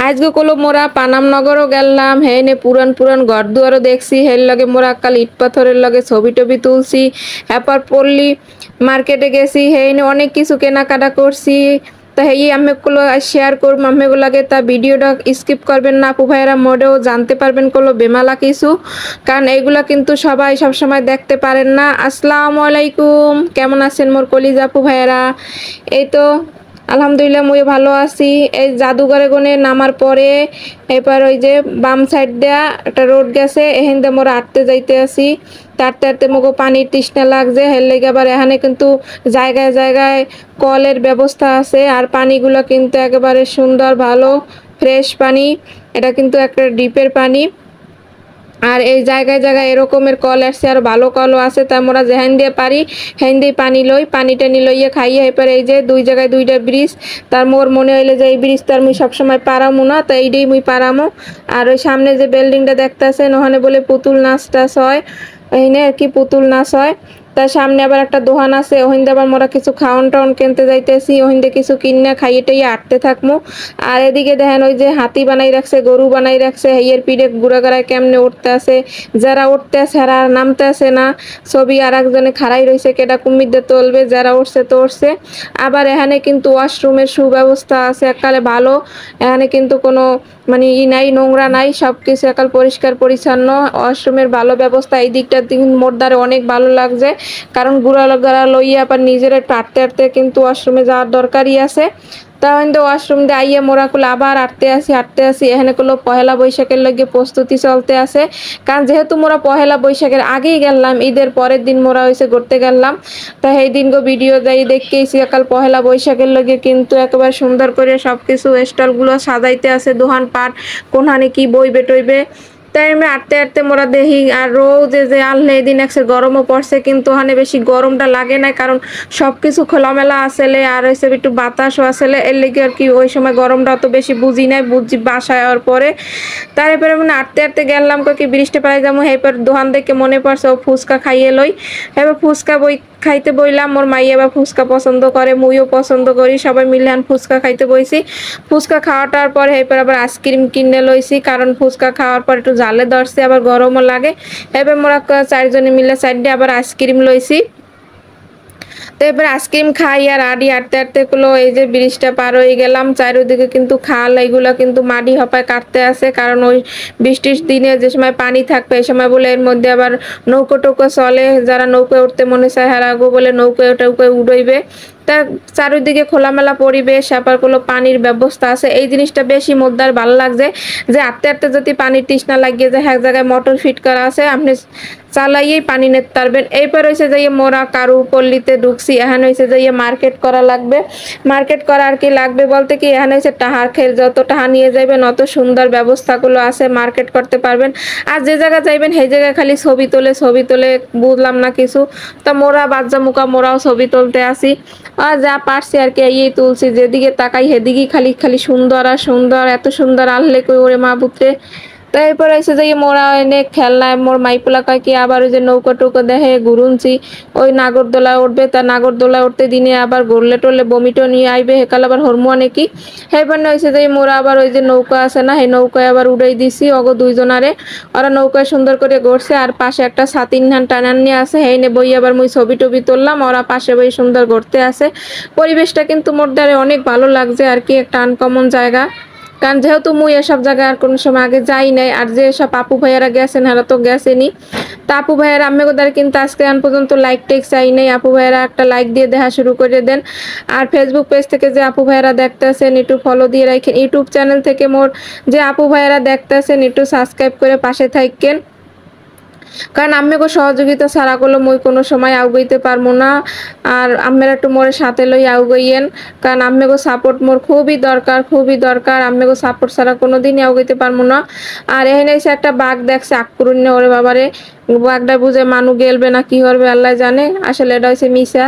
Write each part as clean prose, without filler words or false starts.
আজকে কলো মোরা পানামনগরও গেলাম, হেনে পুরান পুরান ঘর দুয়ারও দেখছি, হের লগে মোরা কাল ইট পাথরের লগে ছবি টবি তুলছি। এরপর পল্লী মার্কেটে গেছি, হেনে অনেক কিছু কেনাকাটা করছি। তা এই আমি গুলো শেয়ার করব আমিগুলাকে, তা ভিডিওটা স্কিপ করবেন না আপু ভাইয়েরা, মোডেও জানতে পারবেন কলো বেমালা কিছু, কারণ এইগুলা কিন্তু সবাই সবসময় দেখতে পারেন না। আসসালামু আলাইকুম, কেমন আছেন মোর কলিজা আপু ভাইয়েরা? এই তো আলহামদুলিল্লাহ মুই ভালো আছি। এই জাদুঘরে গনে নামার পরে এবার ওই যে বাম সাইড দেয়া একটা রোড গেছে, এখান দিয়ে মোরা হাঁটতে যাইতে আছি। তারতে তারতে মুখো পানির তৃষ্ণা লাগছে, হের লেগে আবার এখানে কিন্তু জায়গায় জায়গায় কলের ব্যবস্থা আছে, আর পানিগুলো কিন্তু একেবারে সুন্দর ভালো ফ্রেশ পানি। এটা কিন্তু একটা ডিপের পানি, আর এই জায়গায় জায়গায় এরকমের কল আসছে, আর ভালো কলও আছে। তা আমরা যেখান দিয়ে পারি হেন দিয়ে পানি লই, পানি টানি লইয়ে খাইয়ে এরপরে এই যে দুই জায়গায় দুইটা ব্রিজ। তার মোর মনে হইলে যে এই ব্রিজ তার মুই সবসময় পারামু না, তা এইটাই মুই পারামু। আর ওই সামনে যে বিল্ডিংটা দেখতেছেন ওখানে বলে পুতুল নাচ টাচ হয়, ওইখানে আর কি পুতুল নাচ হয়। তার সামনে আবার একটা দোকান আছে, ওহিন্দে আবার মোরা কিছু খাওয়ান টাউন কিনতে যাইতেছি, ওহিন্দে কিছু কিনে খাইয়ে টাইয়ে আটতে থাকবো। আর এদিকে দেখেন ওই যে হাতি বানাই রাখছে, গরু বানাই রাখছে, হেয়ের পিঠে গুড়াগাড়ায় কেমনে উঠতে আছে, যারা উঠতে আছে আর নামতে আছে না। ছবি আর একজনে খাড়াই রয়েছে, কেটা কুমির দিয়ে তুলবে, যারা উঠছে তো উঠছে। আবার এখানে কিন্তু ওয়াশরুমের সুব্যবস্থা আছে এককালে ভালো, এখানে কিন্তু কোনো মানে নাই, নোংরা নাই, সব কিছু একাল পরিষ্কার পরিচ্ছন্ন, ওয়াশরুমের ভালো ব্যবস্থা। এই দিকটা মোর দ্বারা অনেক ভালো লাগছে, কারণ গুড়া গাড়া লইয়া আবার নিজের একটু হাঁটতে হাঁটতে কিন্তু ওয়াশরুমে যাওয়ার দরকারই আছে। তখন তো ওয়াশরুম দিয়ে আইয়া মোরা কুলো আবার হাঁটতে আসি। এখানে কুলো পহেলা বৈশাখের লগে প্রস্তুতি চলতে আছে, কারণ যেহেতু মোরা পহেলা বৈশাখের আগেই গেলাম, ঈদের পরের দিন মোরা হয়েছে ঘুরতে গেলাম। তা সেই দিন গো ভিডিও যাই দেখেছি কাল পহেলা বৈশাখের লগে কিন্তু একেবারে সুন্দর করে সব কিছু স্টলগুলো সাজাইতে আছে, দোকান পাট কোনখানে কি বইবে টইবে। তাই আমি হাঁটতে হাঁটতে মোরা দেখি, আর রোজ যে আনলে এদিন একসে গরমও পড়ছে, কিন্তু ওখানে বেশি গরমটা লাগে না, কারণ সব কিছু খোলামেলা আসলে, আর হয়েছে একটু বাতাসও আসলে, এর লেগে আর কি ওই সময় গরমটা অত বেশি বুঝি নাই, বুঝছি বাসায় হওয়ার পরে। তারপরে মানে হাঁটতে হাঁটতে গেলাম কি বৃষ্টি পাই যাবো, এরপর দোকান দেখে মনে পড়ছে ও ফুচকা খাইয়ে লই। এবার ফুচকা খাইতে বইলাম, মোর মাই আবার ফুচকা পছন্দ করে, মুইও পছন্দ করি, সবাই মিলে ফুচকা খাইতে বইছি। ফুচকা খাওয়াটার পর এরপর আবার আইসক্রিম কিনে লইছি, কারণ ফুচকা খাওয়ার পর একটু জালে ধরছে, আবার গরমও লাগে। এবার মোরা চারজনে মিলে সাইডে আবার আইসক্রিম লইছি। তো এবার আইসক্রিম খাই আর আডি হাঁটতে হাঁটতে গুলো এই যে ব্রিজটা পার হয়ে গেলাম। চারিদিকে কিন্তু খাল, এইগুলো কিন্তু মাটি হপায় কাটতে আছে, কারণ ওই বৃষ্টির দিনে যে সময় পানি থাকবে এই সময় বলে এর মধ্যে আবার নৌকো টৌকো চলে, যারা নৌকোয় উঠতে মনে চায় হারাগো বলে নৌকোয় টৌকোয় উড়ইবে। তা চারিদিকে খোলামেলা পরিবেশ, আবার কোনো পানির ব্যবস্থা আছে, এই জিনিসটা বেশি মোদ্দার ভালো লাগছে। যে হাঁটতে হাঁটতে যদি পানির তৃষ্ণা লাগিয়ে যায়, এক জায়গায় মোটর ফিট করা আছে, আপনি চালাইয়েই পানি নিতে পারবেন। এইবার হয়েছে যাইয়ে মোরা কারু পল্লীতে ঢুকছি, এখানে হয়েছে যাইয়ে মার্কেট করা লাগবে। মার্কেট করা আর কি লাগবে বলতে কি, এখানে হয়েছে টাহার খের, যত টাহা নিয়ে যাবেন অত সুন্দর ব্যবস্থাগুলো আছে, মার্কেট করতে পারবেন। আর যে জায়গা যাইবেন সেই জায়গায় খালি ছবি তোলে, বুঝলাম না কিছু। তা মোরা বাচ্চা মুখা মোরাও ছবি তুলতে আসি, আর যা পারছি আর কি এই তুলছি, যেদিকে তাকাই সেদিকেই খালি খালি সুন্দর আর সুন্দর, এত সুন্দর আনলে কই ওরে মা পুত্রে। তো এরপর এসে যাই মোরা এনে খেলনায় মোর মাইপোলা কয় কি আবার ওই যে নৌকা টৌকা দেখে ঘুরুনছি, ওই নাগরদোলা উঠবে, তা নাগরদোলা উঠতে দিনে আবার গড়লে টরলে বমিটো নিয়ে আইবে, হেকাল আবার হরমোয়া নাকি। এরপর হয়েছে যাই মোরা আবার ওই যে নৌকা আছে না, সেই নৌকায় আবার উড়াই দিছি অগো দুইজনারে। ওরা নৌকায় সুন্দর করে ঘুরছে, আর পাশে একটা সাতিন ধান টানান নিয়ে আছে, হেইনে বই আবার মুই ছবি টবি তুললাম, ওরা পাশে বই সুন্দর ঘুরতে আছে। পরিবেশটা কিন্তু মোর দ্বারে অনেক ভালো লাগছে আর কি, একটা আনকমন জায়গা, কারণ যেহেতু মুই এসব জায়গায় আর কোনো সময় আগে যাই নাই। আর যে সব আপু ভাইয়ারা গেছেন হারা তো গেছেনি, তা আপু ভাইয়ারা আমি কোথায় কিন্তু আজকে আন পর্যন্ত লাইক টেক চাই নাই, আপু ভাইয়ারা একটা লাইক দিয়ে দেখা শুরু করে দেন। আর ফেসবুক পেজ থেকে যে আপু ভাইয়ারা দেখতেছেন একটু ফলো দিয়ে রাখেন, ইউটিউব চ্যানেল থেকে মোর যে আপু ভাইয়ারা দেখতেছেন একটু সাবস্ক্রাইব করে পাশে থাকেন, কারণ আম্মেগো সহযোগিতা ছাড়া করলে মুই কোনো সময় আউগাইতে পারবো না। আর আম্মের একটু মোর সাথে লই আউগাইয়েন, কারণ আম্মেগো সাপোর্ট মোর খুবই দরকার, আম্মেগো সাপোর্ট ছাড়া কোনো দিনই আউগাইতে পারবো না। আর এখানে এসে একটা বাঘ দেখছে, আক্রুণ্য ওরে বাবারে, বাঘটা বুঝে মানু গেলবে না কি করবে আল্লাহ জানে, আসলে এটা হচ্ছে মিশা।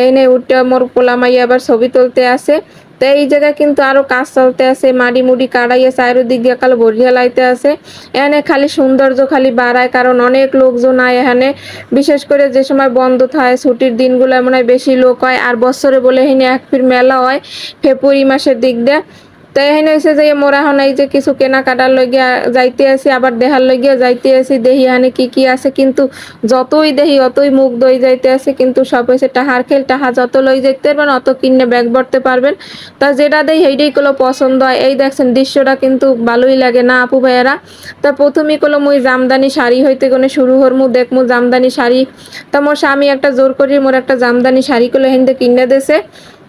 এনে উঠে মোর পোলা মাইয়া আবার ছবি তুলতে আসে। তো এই জায়গায় কিন্তু আরো কাজ চলতে আছে, মাটি মুড়ি কাটাইয়ে চারিদিক দিয়ে কালো ভরিয়া লাইতে আছে। এখানে খালি সৌন্দর্য খালি বাড়ায়, কারণ অনেক লোকজন আয় এখানে, বিশেষ করে যে সময় বন্ধ থাকে ছুটির দিনগুলো মনে হয় বেশি লোক হয়। আর বছরে বলে এখানে এক ফির মেলা হয় ফেব্রুয়ারি মাসের দিক দিয়ে। তো এখানে হয়েছে যে মোরা এখন এই যে কিছু কেনাকাটার লইগিয়া যাইতে আসি, আবার দেহার লইগিয়া যাইতে আসি, দেহি হানে কি কি আছে, কিন্তু যতই দেহি অতই মুখ দই যাইতে আসে, কিন্তু সব হয়েছে টাহার খেল, টাহা যত লই যাইতে পারবেন অত কিনে ব্যাগ ভরতে পারবেন। তা যেটা দেই সেইটাই কোনো পছন্দ হয়। এই দেখছেন দৃশ্যটা কিন্তু ভালোই লাগে না আপু ভাইয়ারা? তা প্রথমেই কোনো মুই জামদানি শাড়ি হইতে কোনো শুরু হরমু, দেখমু জামদানি শাড়ি। তা মোর স্বামী একটা জোর করি মোর একটা জামদানি শাড়ি গুলো হিন্দে কিনে দেছে।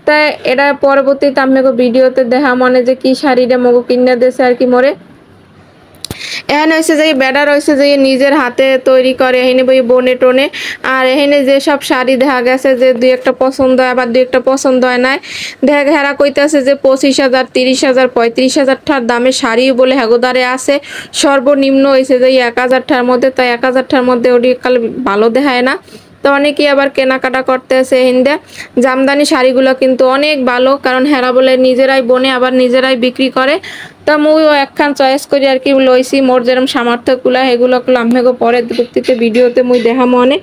তাই এটা পরবর্তীতে আপনাকে ভিডিওতে দেখা মনে যে কি শাড়িটা মগো কিনে দেছে আর কি মোরে। এখানে হয়েছে যে বেড়া রয়েছে যে নিজের হাতে তৈরি করে, এখানে বই বনে টনে। আর এখানে যে সব শাড়ি দেখা গেছে যে দুই একটা পছন্দ হয়, আবার দুই একটা পছন্দ হয় নাই। দেখা হেরা কইতেছে যে 25,000, 30,000, 35,000 টার দামে শাড়ি বলে হাগোদারে আছে। সর্বনিম্ন হয়েছে যে 1,000 টার মধ্যে, তাই 1,000 টার মধ্যে ওটি কাল ভালো দেখায় না। তো অনেকেই আবার কেনাকাটা করতে আসে হিন্দে। জামদানি শাড়িগুলো কিন্তু অনেক ভালো, কারণ হেরা বলে নিজেরাই বনে আবার নিজেরাই বিক্রি করে। তা মুইও একখান চয়েস করি আর কি লইছি, মোর যেরকম সামর্থ্যগুলা সেগুলো আমাকে পরে প্রত্যেকটা ভিডিওতে মুই দেখা মনে।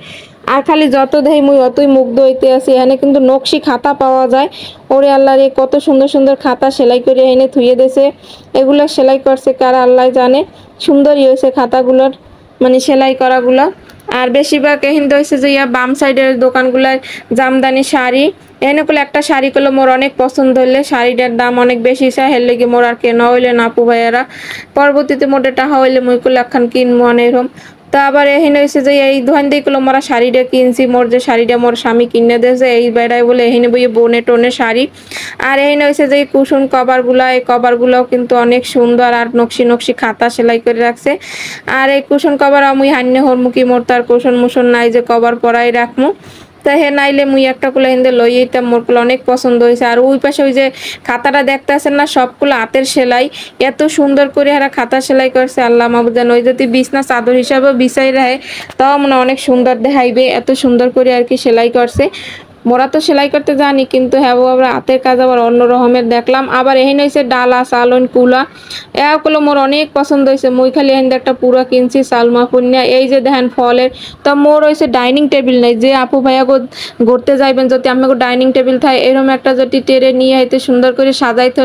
আর খালি যত দেই মুই অতই মুগ্ধ হইতে আসি। এখানে কিন্তু নকশি খাতা পাওয়া যায়। ওরে আল্লাহ রে, কত সুন্দর সুন্দর খাতা সেলাই করে এনে থুয়ে দেছে। এগুলো সেলাই করছে কারা আল্লাহ জানে, সুন্দরই হয়েছে খাতাগুলোর মানে সেলাই করাগুলো। আর বেশিরভাগ এখানে হয়েছে যে বাম সাইডের দোকানগুলায় জামদানি শাড়ি। এনে করলে একটা শাড়ি করলে মোর অনেক পছন্দ হইলে শাড়িটার দাম অনেক বেশি চাই, হের লেগে মোর আর কেনা হইলে না আপু ভাইয়ারা। পরবর্তীতে মোটে টাকা হইলে মুই করলে একখান কিনবো এরকম। তা আবার এখানে হয়েছে যে এই দোকান দিয়ে করলো মোরা শাড়িটা কিনছি, মোর যে শাড়িটা মোর স্বামী কিনে দিয়েছে এই বেড়ায় বলে এখানে বইয়ে বনে টনে শাড়ি। আর এখানে হয়েছে যে কুশন কভারগুলা, এই কভারগুলোও কিন্তু অনেক সুন্দর আর নকশি নকশি খাতা সেলাই করে রাখছে। আর এই কুশন কভার আমি হান্নে হরমুখী, মোর তার কুশন মুশন নাই যে কভার পরাই রাখমু। তা হে নাইলে মুই একটা কুলা হিন্দে লই এইতাম, মোর কুলা অনেক পছন্দ হয়েছে। আর ওই পাশে ওই যে খাতাটা দেখতে আছেন না, সবগুলো হাতের সেলাই, এত সুন্দর করে হারা খাতা সেলাই করছে আল্লাহ মাহবুজান। ওই যদি বিছনা চাদর হিসাবে বিছাই রাখে তাও মানে অনেক সুন্দর দেখাইবে, এত সুন্দর করে আর কি সেলাই করছে। মোরা তো সেলাই করতে জানি, কিন্তু হ্যাঁ আবার হাতের কাজ আবার অন্য রকমের দেখলাম। আবার এখানে হয়েছে ডালা চালন কুলা, এগুলো মোর অনেক পছন্দ হয়েছে। মুই খালি এখানে একটা পুরা কিনছি সালমা পুন্যা। এই যে দেখেন ফলের, তা মোর হয়েছে ডাইনিং টেবিল নাই, যে আপু ভাইয়া ঘুরতে যাইবেন যদি আমাকে ডাইনিং টেবিল থাকে এরকম একটা যদি টেরে নিয়ে হইতে সুন্দর করে সাজাইতে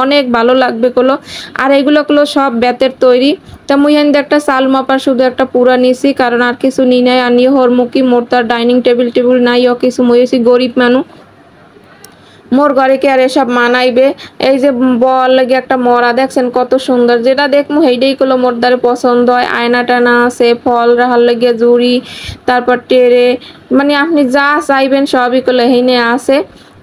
অনেক ভালো লাগবে কলো। আর এইগুলো সব বেতের তৈরি। তা মুই এখানে একটা চাল মাপার শুধু একটা পুরা নিছি, কারণ আর কিছু নি নাই। আর নিয়ে হরমুখী মোর তার ডাইনিং টেবিল টেবিল নাই ও কিছু, মুই হয়েছি গরিব মানুষ, মোর ঘরে কি আর এসব মানাইবে। এই যে বল লাগে একটা মরা দেখছেন কত সুন্দর, যেটা দেখমু সেইটাই করলো মোর দ্বারে পছন্দ হয়। আয়না টানা আছে, ফল রাখার লাগিয়ে জুড়ি, তারপর টেরে, মানে আপনি যা চাইবেন সবই করলে হেনে আছে।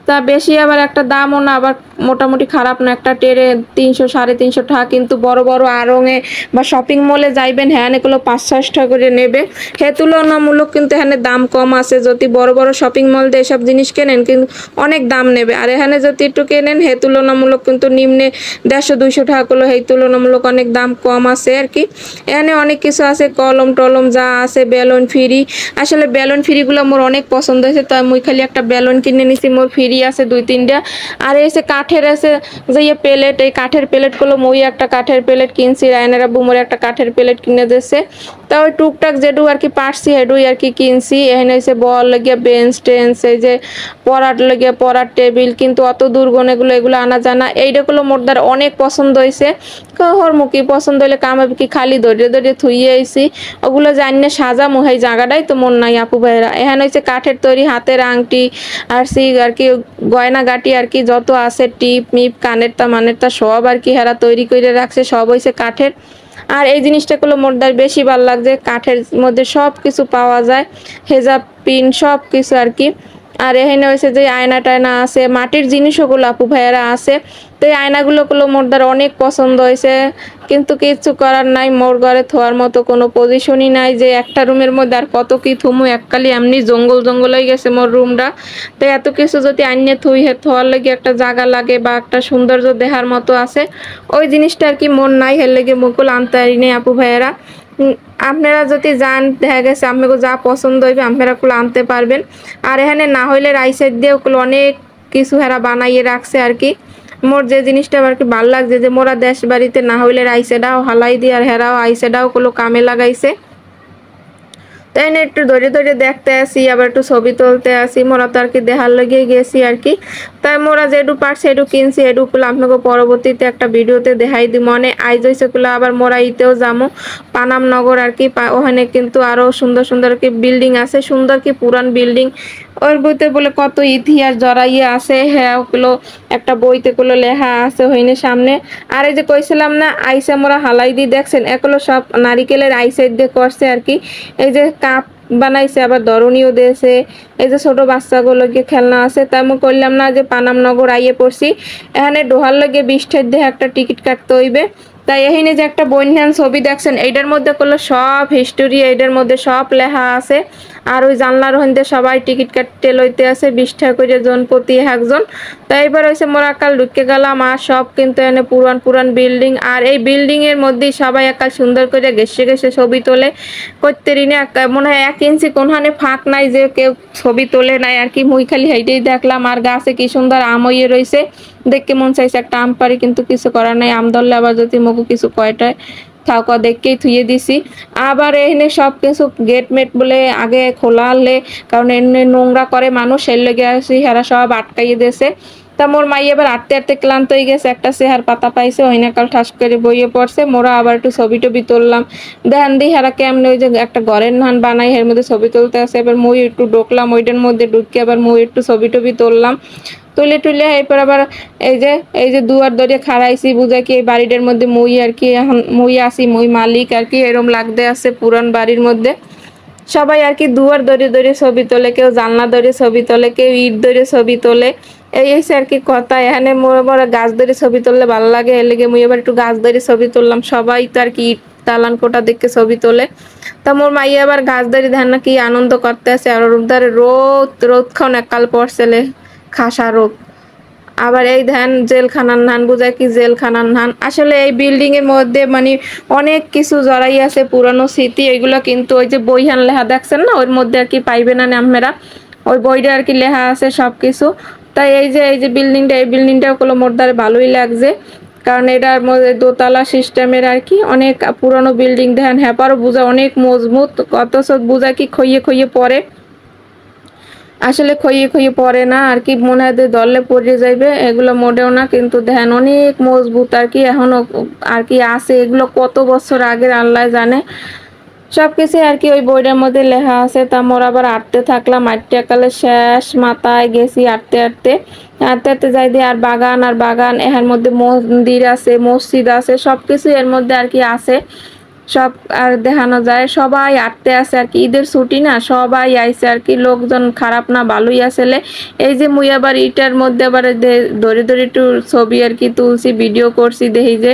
তা বেশি আবার একটা দামও না, আবার মোটামুটি খারাপ না। একটা টেরে 300 350 টাকা, কিন্তু বড় বড় আড়ঙে বা শপিং মলে যাইবেন হ্যাঁ এগুলো 500 টাকা করে নেবে। হে তুলনামূলক কিন্তু এখানে দাম কম আছে। যদি বড় বড় শপিং মল দিয়ে এসব জিনিস কেনেন কিন্তু অনেক দাম নেবে। আর এখানে যদি একটু কেনেন হে তুলনামূলক কিন্তু নিম্নে 150-200 টাকা করলো, এই তুলনামূলক অনেক দাম কম আছে আর কি। এখানে অনেক কিছু আছে, কলম টলম যা আছে, বেলুন ফ্রি। আসলে বেলুন ফ্রিগুলো মোর অনেক পছন্দ হয়েছে, তাই মুই খালি একটা বেলুন কিনে নিছি, মোর ফ্রি আছে 2-3টা। আর এসে কাঠের আছে যে প্লেট, এই কাঠের প্লেটগুলো মই একটা কাঠের প্লেট কিনছি, রায়নার আব্বু মোর একটা কাঠের প্লেট কিনে দিয়েছে। তা ওই টুকটাক যেটু আর কি পারছি হেডুই আর কি কিনছি। এখানে এসে বল লাগিয়ে বেঞ্চ টেন্স, এই যে পড়ার লাগিয়ে পড়ার টেবিল, কিন্তু অত দূর গনেগুলো এগুলো আনা জানা। এইটাগুলো মোর দ্বারা অনেক পছন্দ হয়েছে। হরমুখী পছন্দ হলে কামাবি কি খালি দরিয়ে দরিয়ে থুইয়ে আইছি, ওগুলো জানিয়ে সাজামো এই জায়গাটাই তো মন নাই আপু ভাইয়েরা। এখানে হচ্ছে কাঠের তৈরি হাতের আংটি আর আর কি গয়না গাটি আর কি যত আছে, টিপ মিপ কানের তা মানের তা সব আর কি হেরা তৈরি করে রাখছে, সব হয়েছে কাঠের। আর এই জিনিসটা গুলো মোর দ্বার বেশি ভালো লাগছে, কাঠের মধ্যে সব কিছু পাওয়া যায়, হেজাব পিন সব কিছু আর কি। আর এখানে হয়েছে যে আয়না টায়না আছে, মাটির জিনিসগুলো আপু ভাইয়ারা আছে। তো এই আয়নাগুলো মোর দ্বার অনেক পছন্দ হয়েছে, কিন্তু কিছু করার নাই, মোর ঘরে থোয়ার মতো কোনো পজিশনই নাই যে একটা রুমের মধ্যে আর কত কি থুমু, এককালি এমনি জঙ্গল জঙ্গল হয়ে গেছে মোর রুমটা। তো এত কিছু যদি আইনে থুই হে থোয়ার লাগে একটা জায়গা লাগে বা একটা সৌন্দর্য দেখার মতো আছে, ওই জিনিসটা আর কি মন নাই, হের লেগে মুকুল আনতে পারি নেই আপু ভাইয়েরা। আপনারা যদি যান দেখা গেছে আপনাকে যা পছন্দ হইবে আপনারা কুলো আনতে পারবেন। আর এখানে না হইলে রাইসের দিয়ে ওগুলো অনেক কিছু হেরা বানাইয়ে রাখছে আর কি। মোর যে জিনিসটা আর কি ভাল লাগছে যে মোরা দেশ বাড়িতে না হইলে রাইসেডাও হালাই দিয়ে আর হেরাও আইসেডাও কোনো কামে লাগাইছে। তাই না একটু ধরে ধরে দেখতে আসি, আবার একটু ছবি তুলতে আসি। মোরা তো আর কি দেখার লেগে গেছি আর কি। তাই মোরা যেটু পারছি এটু কিনছি, এটুকুলো আপনাকে পরবর্তীতে একটা ভিডিওতে দেখাই দিব। মনে আইজ হয়েছেগুলো আবার মোরা ইতেও যাবো পানাম নগর আর কি। ওখানে কিন্তু আরো সুন্দর সুন্দর কি বিল্ডিং আছে, সুন্দর কি পুরান বিল্ডিং। ওর বইতে বলে কত ইতিহাস জড়াইয়ে আছে, হ্যাঁ ওগুলো একটা বইতে গুলো লেখা আছে হইনে সামনে। আর এই যে কইছিলাম না আইসা মোরা হালাই দিয়ে দেখছেন, এগুলো সব নারিকেলের আইসাইড দিয়ে করছে আর কি। এই যে কাপ বানাইছে, আবার ধরনীয় দিয়েছে। এই যে ছোট বাচ্চাগুলোকে খেলনা আছে। তাই আমি করলাম না যে পানাম নগর আইয়ে পড়ছি, এখানে ডোহার লগে 20 দিয়ে একটা টিকিট কাটতে হইবে। তাই এখানে যে একটা বন্যান ছবি দেখছেন, এইটার মধ্যে করলো সব হিস্টোরি, এইটার মধ্যে সব লেখা আছে। আর ওই জানলার হইতে সবাই টিকিট কাটতে লইতে আছে 20 করে জন প্রতি একজন। তাই এবার হয়েছে মোরা কাল ঢুকে গেলাম, আর সব কিন্তু এনে পুরান পুরান বিল্ডিং। আর এই বিল্ডিং এর মধ্যেই সবাই একাল সুন্দর করে ঘেসে ঘেসে ছবি তোলে করতে রিনে। মনে হয় 1 ইঞ্চি কোনখানে ফাঁক নাই যে কেউ ছবি তোলে নাই আর কি। মুই খালি হেইটাই দেখলাম। আর গাছে কি সুন্দর আম হইয়ে রয়েছে, দেখতে মন চাইছে একটা আম পারি, কিন্তু কিছু করার নাই। আম ধরলে আবার যদি মগু কিছু কয়টায় থাকা দেখকেই থুয়ে দিছি। আবার এখানে সব কিছু গেট মেট বলে আগে খোলা হলে, কারণ এমনি নোংরা করে মানুষ, এর লেগে আসি হেরা সব আটকাইয়ে দিয়েছে। তা মোর মাই এবার আটতে আটতে ক্লান্ত হয়ে গেছে, একটা চেহার পাতা পাইছে, ওইনা কাল ঠাস করে বইয়ে পড়ছে। মোরা আবার একটু ছবি টবি তুললাম। দেখান দি হেরা কেমন ওই যে একটা ঘরের নান বানাই, এর মধ্যে ছবি তুলতে আছে। এবার মই একটু ঢুকলাম ওইটার মধ্যে, ঢুকে আবার মই একটু ছবি টবি তুললাম। তুলে টুলে এরপর আবার এই যে দুয়ার দরে খাড়াইছি, বুঝা কি এই বাড়িটার মধ্যে মই আর কি এখন মই আসি, মই মালিক আর কি, এরম লাগতে আছে পুরান বাড়ির মধ্যে। সবাই আর কি দুয়ার দরে দরে ছবি তোলে, কেউ জানলা দরে ছবি তোলে, কেউ ইট দরে ছবি তোলে। এই হচ্ছে আর কি কথা। এখানে মোরা গাছ ধরে ছবি তুললে ভালো লাগে, এর লেগে মুই এবার একটু গাছ ধরে ছবি তুললাম। সবাই তো আর কি ইট দালান কোটা দেখে ছবি তোলে। তা মোর মাইয়া আবার গাছ ধরে ধ্যান না কি আনন্দ করতে আছে। আর ওর ধারে রোদ রোদ খাওন একাল পড়ছেলে খাসা রোদ। আবার এই ধান জেলখানার ধান, বুঝায় কি জেলখানার ধান। আসলে এই বিল্ডিং এর মধ্যে মানে অনেক কিছু জড়াই আছে, পুরানো স্মৃতি। এগুলো কিন্তু ওই যে বইহান লেখা দেখছেন না, ওর মধ্যে আর কি পাইবে না আপনারা, ওই বইটা আর কি লেখা আছে সবকিছু। তাই এই যে বিল্ডিংটা, এই বিল্ডিংটা কোনো মোর দ্বারা ভালোই লাগছে, কারণ এটার মধ্যে দোতলা সিস্টেমের আর কি। অনেক পুরানো বিল্ডিং দেখেন, হ্যাপারও বোঝা অনেক মজবুত, অথচ বোঝা কি খইয়ে খইয়ে পড়ে। আসলে খইয়ে খইয়ে পড়ে না আর কি, মনে হয় দলে পড়ে যাইবে, এগুলো মোটেও না। কিন্তু দেখেন অনেক মজবুত আর কি, এখনো আর কি আছে। এগুলো কত বছর আগের আল্লাহ জানে। সবকিছু আর কি ওই বইটার মধ্যে লেখা আছে। তা মোর আবার আটতে থাকলাম, আটতে একালে শেষ মাথায় গেছি আটতে আটতে আটতে আটতে যাই দিয়ে। আর বাগান আর বাগান, এর মধ্যে মন্দির আছে, মসজিদ আছে, সবকিছু এর মধ্যে আর কি আছে। সব আর দেখানো যায়। সবাই আটতে আছে আর কি, ঈদের ছুটি না, সবাই আইছে আর কি। লোকজন খারাপ না, ভালোই আসলে। এই যে মুই আবার ইটার মধ্যে আবার ধরে ধরে একটু ছবি আর কি তুলছি, ভিডিও করছি, দেখি যে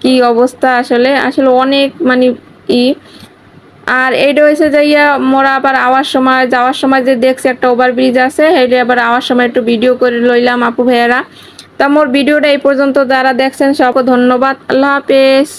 কি অবস্থা। আসলে আসলে অনেক মানে ই। আর এইটা হয়েছে যাইয়া মোরা আবার যাওয়ার সময় যে দেখছি একটা ওভারব্রিজ আছে, এইটা আবার আওয়ার সময় একটু ভিডিও করে লইলাম আপু ভাইয়েরা। তা মোর ভিডিওটা এই পর্যন্ত যারা দেখছেন সবকে ধন্যবাদ। আল্লাহ হাফেজ।